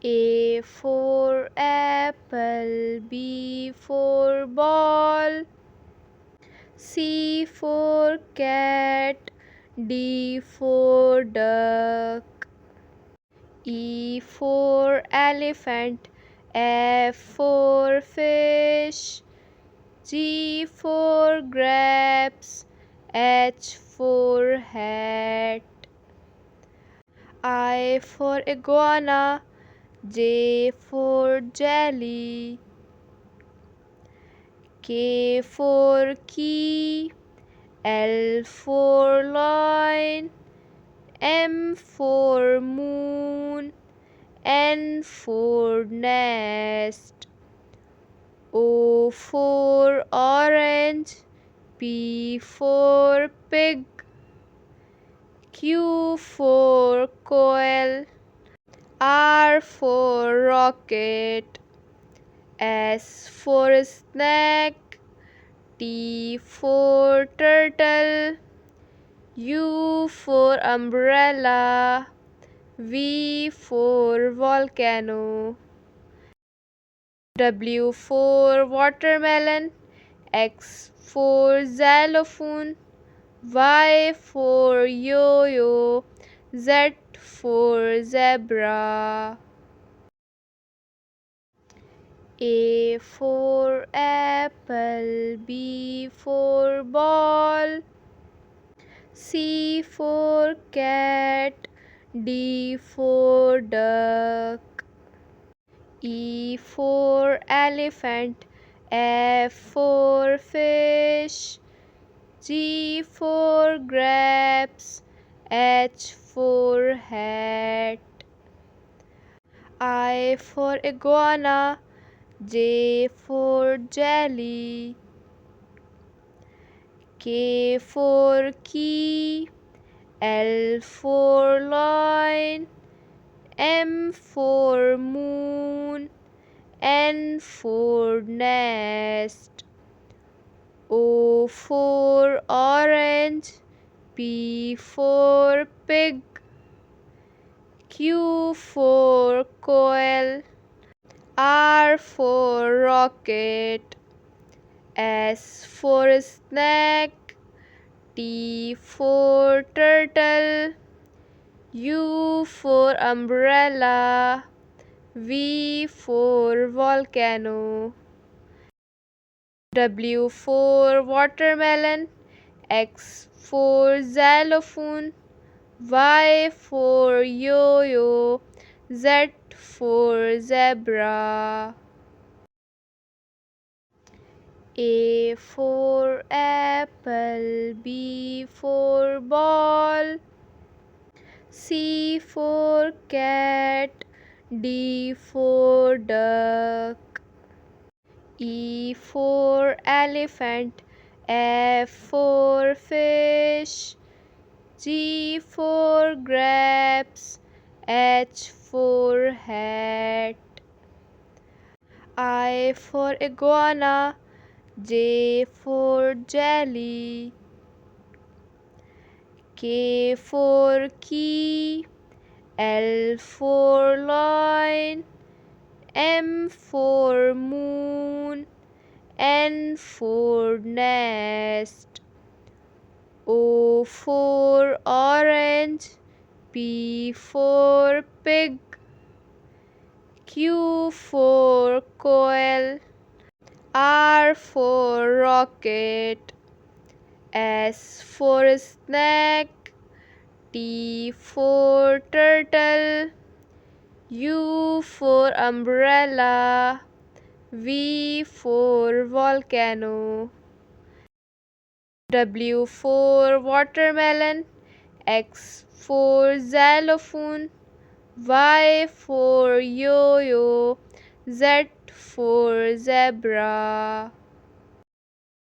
A for apple, B for ball, C for cat, D for duck, E for elephant, F for fish, G for grapes, H for hat, I for iguana, J for jelly, K for key, L for lion, M for moon, N for nest, O for orange, P for pig, Q for quail, R for rocket, S for snack, T for turtle, U for umbrella, V for volcano, W for watermelon, X for xylophone, Y for yo-yo, Z for zebra. A for apple, B for ball, C for cat, D for duck, E for elephant, F for fish, G for grapes, H for hat, I for iguana, J for jelly, K for key, L for lion, M for moon, N for nest, O for orange, P for pig, Q for quail, R for rocket, S for snack, T for turtle, U for umbrella, V for volcano, W for watermelon, X for xylophone, Y for yo-yo, Z for zebra. A for apple, B for ball, C for cat, D for duck, E for elephant, F for fish, G for grapes, H for hat, I for iguana, J for jelly, K for key, L for lion, M for moon, N for nest, O for orange, P for pig, Q for quail, R for rocket, S for snack, T for turtle, U for umbrella, V for volcano, W for watermelon, X for xylophone, Y for yo-yo, Z for zebra.